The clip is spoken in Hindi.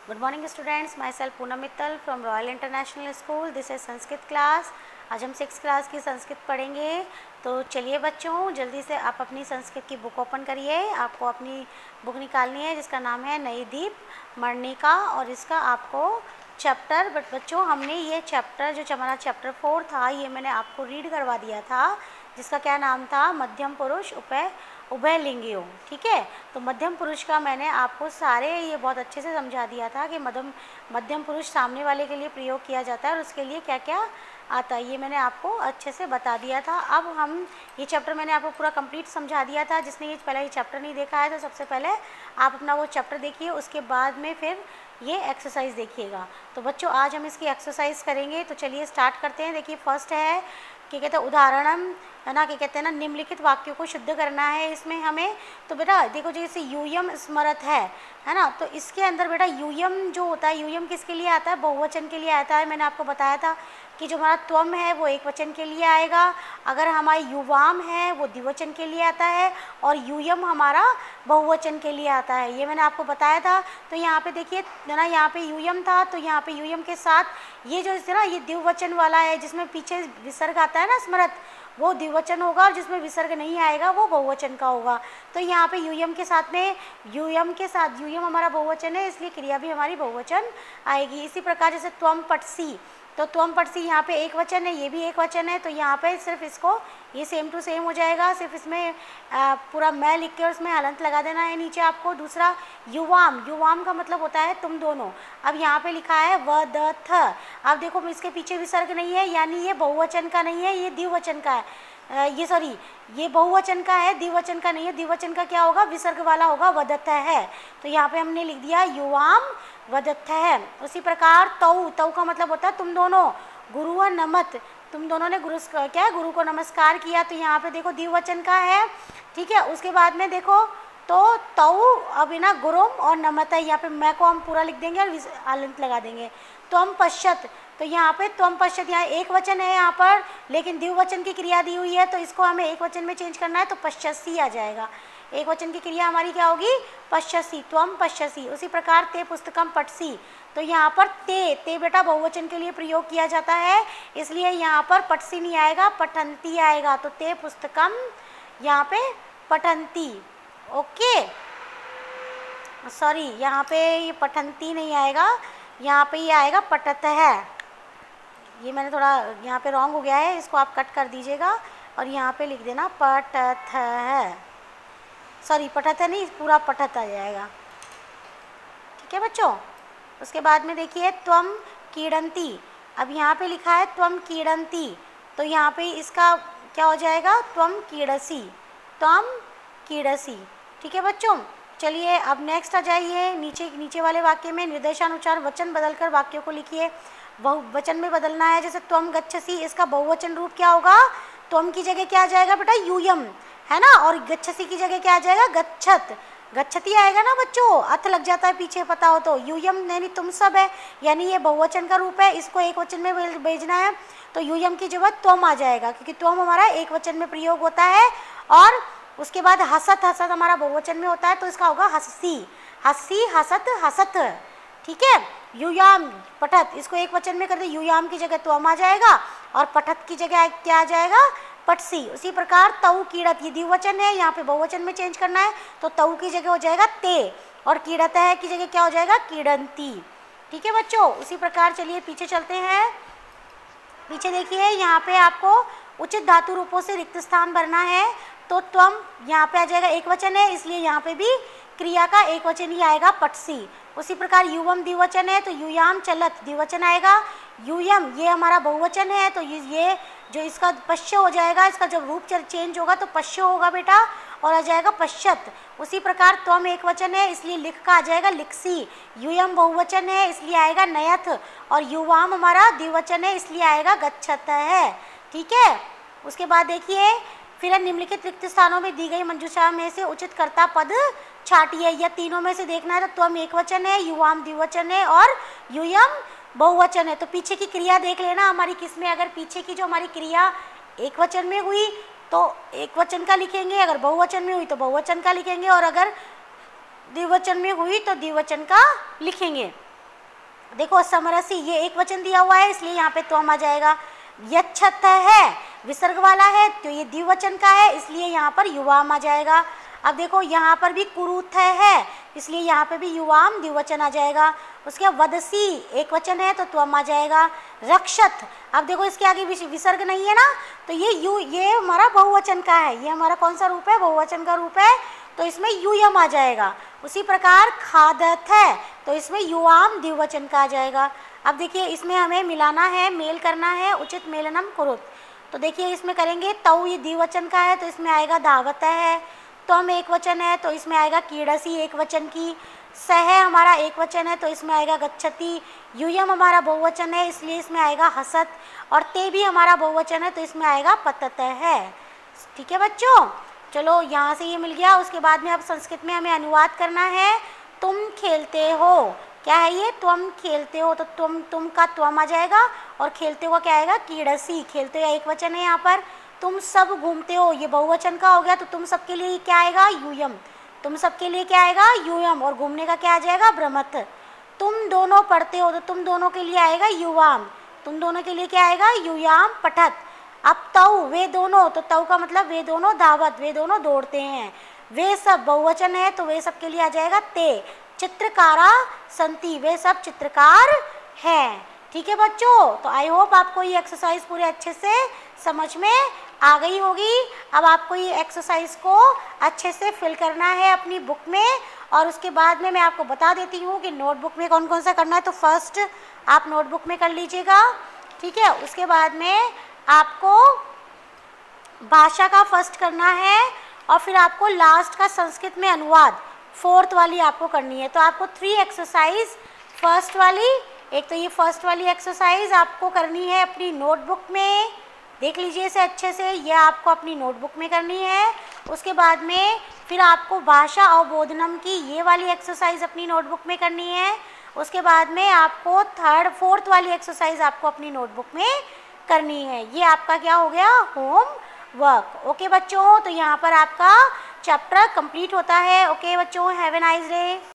Good morning students, my self Poonam Mittal from royal international school. This is Sanskrit class. आज हम 6th क्लास की संस्कृत पढ़ेंगे। तो चलिए बच्चों, जल्दी से आप अपनी संस्कृत की बुक ओपन करिए। आपको अपनी बुक निकालनी है जिसका नाम है नई दीप मणिका, और इसका आपको चैप्टर, बच्चों हमने ये चैप्टर जो हमारा चैप्टर 4 था, ये मैंने आपको रीड करवा दिया था, जिसका क्या नाम था, मध्यम पुरुष उभयलिंगियों। ठीक है, तो मध्यम पुरुष का मैंने आपको सारे ये बहुत अच्छे से समझा दिया था कि मध्यम पुरुष सामने वाले के लिए प्रयोग किया जाता है और उसके लिए क्या क्या आता है, ये मैंने आपको अच्छे से बता दिया था। अब हम ये चैप्टर मैंने आपको पूरा कंप्लीट समझा दिया था। जिसने ये पहले ये चैप्टर नहीं देखा है तो सबसे पहले आप अपना वो चैप्टर देखिए, उसके बाद में फिर ये एक्सरसाइज देखिएगा। तो बच्चों आज हम इसकी एक्सरसाइज करेंगे, तो चलिए स्टार्ट करते हैं। देखिए फर्स्ट है क्या कहते हैं, उदाहरणम, है ना, क्या कहते हैं ना, निम्नलिखित वाक्यों को शुद्ध करना है इसमें हमें। तो बेटा देखो, जैसे यूयम स्मरत है ना, तो इसके अंदर बेटा यूयम जो होता है, यूयम किसके लिए आता है, बहुवचन के लिए आता है। मैंने आपको बताया था कि जो हमारा त्वम है वो एक वचन के लिए आएगा, अगर हमारा युवाम है वो द्विवचन के लिए आता है, और यूयम हमारा बहुवचन के लिए आता है, ये मैंने आपको बताया था। तो यहाँ पे देखिए ना, यहाँ पे यूयम था, तो यहाँ पे यूयम के साथ ये जो है ना, ये द्विवचन वाला है जिसमें पीछे विसर्ग आता है ना, स्मरत, वो द्विवचन होगा, और जिसमें विसर्ग नहीं आएगा वो बहुवचन का होगा। तो यहाँ पे यूयम के साथ में, यूयम हमारा बहुवचन है, इसलिए क्रिया भी हमारी बहुवचन आएगी। इसी प्रकार जैसे त्वम पटसी, तो त्वम पटसी यहाँ पे एक वचन है, ये भी एक वचन है, तो यहाँ पे सिर्फ इसको ये सेम टू सेम हो जाएगा, सिर्फ इसमें पूरा मैं लिख के उसमें हलंत लगा देना है नीचे आपको। दूसरा युवाम का मतलब होता है तुम दोनों। अब यहाँ पे लिखा है व द थ, अब देखो इसके पीछे विसर्ग नहीं है, यानी ये बहुवचन का नहीं है, ये द्विवचन का है। ये बहुवचन का है, द्विवचन का नहीं है। द्विवचन का क्या होगा, विसर्ग वाला होगा, वदत्थ है। तो यहाँ पे हमने लिख दिया युवाम वदत्थ है। उसी प्रकार तौ का मतलब होता है तुम दोनों, गुरु व नमत, तुम दोनों ने गुरु को नमस्कार किया, तो यहाँ पे देखो द्विवचन का है। ठीक है, उसके बाद में देखो तो तौ अभी ना गुरुम और नमत है, यहाँ पे मैं को हम पूरा लिख देंगे और आलंत लगा देंगे। त्वम पश्यत, तो यहाँ पे त्वम पश्यत, यहाँ एक वचन है यहाँ पर, लेकिन द्विवचन की क्रिया दी हुई है, तो इसको हमें एक वचन में चेंज करना है, तो पश्यसी आ जाएगा। एक वचन की क्रिया हमारी क्या होगी, पश्यसी, त्वम पश्यसी। उसी प्रकार ते पुस्तकम पठसी, तो यहाँ पर ते बेटा बहुवचन के लिए प्रयोग किया जाता है, इसलिए यहाँ पर पठसी नहीं आएगा, पठंती आएगा। तो ते पुस्तकम यहाँ पे पठंती, ओके, सॉरी यहाँ पे ये पठंती नहीं आएगा, यहाँ पे ये आएगा पठत है। ये मैंने थोड़ा यहाँ पे रॉन्ग हो गया है, इसको आप कट कर दीजिएगा और यहाँ पे लिख देना पठत है, सॉरी पठत है नहीं, पूरा पठत आ जाएगा। ठीक है बच्चों, उसके बाद में देखिए त्वम कीड़ंती, अब यहाँ पे लिखा है त्वम कीड़ंती, तो यहाँ पे इसका क्या हो जाएगा, त्वम कीड़सी, त्वम कीड़सी। ठीक है बच्चों, चलिए अब नेक्स्ट आ जाइए, नीचे वाले वाक्य में निर्देशानुसार वचन बदलकर वाक्यों को लिखिए। बहुवचन में बदलना है, जैसे त्वम गच्छसी, इसका बहुवचन रूप क्या होगा, त्वम की जगह क्या आ जाएगा बेटा, यूयम, है ना, और गच्छसी की जगह क्या आ जाएगा, गच्छत, गच्छति आएगा ना बच्चों, अर्थ लग जाता है पीछे पता हो तो। यूयम यानी तुम सब है, यानी ये बहुवचन का रूप है, इसको एक वचन में भेजना है, तो यूयम की जगह त्वम आ जाएगा, क्योंकि त्वम हमारा एक वचन में प्रयोग होता है। और उसके बाद हसत हमारा बहुवचन में होता है, तो इसका होगा हससी, हसी हसत हसत। ठीक है, युयाम पठत, इसको एक वचन में कर दे, युयाम की जगह त्वम आ जाएगा, और पठत की जगह क्या आ जाएगा, पटसी। उसी प्रकार तऊ कीड़त, ये द्विवचन है, यहाँ पे बहुवचन में चेंज करना है, तो तऊ की जगह हो जाएगा ते, और कीड़त है की जगह क्या हो जाएगा, कीड़ंती। ठीक है बच्चों, उसी प्रकार चलिए पीछे चलते हैं। पीछे देखिए, यहाँ पे आपको उचित धातु रूपों से रिक्त स्थान भरना है, तो त्वम यहाँ पे आ जाएगा, एक वचन है, इसलिए यहाँ पे भी क्रिया का एक वचन ही आएगा, पटसी। उसी प्रकार युवम द्विवचन है, तो युयाम चलत द्विवचन आएगा। यूयम ये हमारा बहुवचन है, तो ये जो इसका पश्य हो जाएगा, इसका जब रूप चेंज होगा तो पश्य होगा बेटा, और आ जाएगा पश्यत। उसी प्रकार त्वम एक वचन है, इसलिए लिख का आ जाएगा लिखसी। यूयम बहुवचन है, इसलिए आएगा नयथ, और युवाम हमारा द्विवचन है, इसलिए आएगा गच्छत है। ठीक है, उसके बाद देखिए फिर निम्नलिखित रिक्त स्थानों में दी गई मंजूषा में से उचित कर्ता पद छाटिए, या तीनों में से देखना है, तो त्वम एक वचन है, युवाम द्विवचन है, और यूयम बहुवचन है। तो पीछे की क्रिया देख लेना हमारी किसमें, अगर पीछे की जो हमारी क्रिया एक वचन में हुई तो एक वचन का लिखेंगे, अगर बहुवचन में हुई तो बहुवचन का लिखेंगे, और अगर द्विवचन में हुई तो द्विवचन का लिखेंगे। देखो समरसी, ये एक वचन दिया हुआ है इसलिए यहाँ पे त्वम आ जाएगा। यच्छत है, विसर्ग वाला है तो ये द्विवचन का है इसलिए यहाँ पर युवाम आ जाएगा। अब देखो यहाँ पर भी कुरुथ है इसलिए यहाँ पे भी युवाम द्विवचन आ जाएगा। उसके बाद वदसी एक वचन है तो त्वम आ जाएगा। रक्षत, अब देखो इसके आगे विसर्ग नहीं है ना, तो ये हमारा बहुवचन का है, ये हमारा कौन सा रूप है, बहुवचन का रूप है, तो इसमें यूयम आ जाएगा। उसी प्रकार खादत है तो इसमें युवाम द्विवचन का आ जाएगा। अब देखिए इसमें हमें मिलाना है, मेल करना है, उचित मेलनम कुरुत। तो देखिए इसमें करेंगे तऊ, ये द्विवचन का है तो इसमें आएगा धावत है। त्वम एक वचन है तो इसमें आएगा कीड़सी एक वचन की। सह हमारा एक वचन है तो इसमें आएगा गच्छति। यूयम हमारा बहुवचन है इसलिए इसमें आएगा हसत। और ते भी हमारा बहुवचन है तो इसमें आएगा पतत है। ठीक है बच्चों, चलो यहाँ से ये मिल गया। उसके बाद में अब संस्कृत में हमें अनुवाद करना है। तुम खेलते हो, क्या है ये, तुम खेलते हो, तो तुम का त्वम आ जाएगा और खेलते हो का क्या आएगा, कीड़सी। खेलते हो एक वचन है यहाँ पर। तुम सब घूमते हो, ये बहुवचन का हो गया तो तुम सबके लिए क्या आएगा, यूयम। तुम सबके लिए क्या आएगा, यूयम। और घूमने का क्या आ जाएगा, भ्रमत। तुम दोनों पढ़ते हो तो तुम दोनों के लिए आएगा युवाम। तुम दोनों के लिए क्या आएगा, यूयाम पठत। अब तऊ, वे दोनों, तो तऊ का मतलब वे दोनों धावत, वे दोनों दौड़ते हैं। वे सब बहुवचन है तो वे सब के लिए आ जाएगा ते। चित्रकारा संति, वे सब चित्रकार हैं। ठीक है बच्चों, तो आई होप आपको ये एक्सरसाइज पूरे अच्छे से समझ में आ गई होगी। अब आपको ये एक्सरसाइज को अच्छे से फिल करना है अपनी बुक में, और उसके बाद में मैं आपको बता देती हूँ कि नोटबुक में कौन कौन सा करना है। तो फर्स्ट आप नोटबुक में कर लीजिएगा, ठीक है। उसके बाद में आपको भाषा का फर्स्ट करना है, और फिर आपको लास्ट का संस्कृत में अनुवाद फोर्थ वाली आपको करनी है। तो आपको 3 एक्सरसाइज, फर्स्ट वाली, एक तो ये फर्स्ट वाली एक्सरसाइज आपको करनी है अपनी नोटबुक में, देख लीजिए इसे अच्छे से, यह आपको अपनी नोटबुक में करनी है। उसके बाद में फिर आपको भाषा अवबोधनम की ये वाली एक्सरसाइज अपनी नोटबुक में करनी है। उसके बाद में आपको फोर्थ वाली एक्सरसाइज आपको अपनी नोटबुक में करनी है। ये आपका क्या हो गया, होम वर्क। ओके बच्चों, तो यहाँ पर आपका चैप्टर कंप्लीट होता है। ओके बच्चों, हैव ए नाइस डे।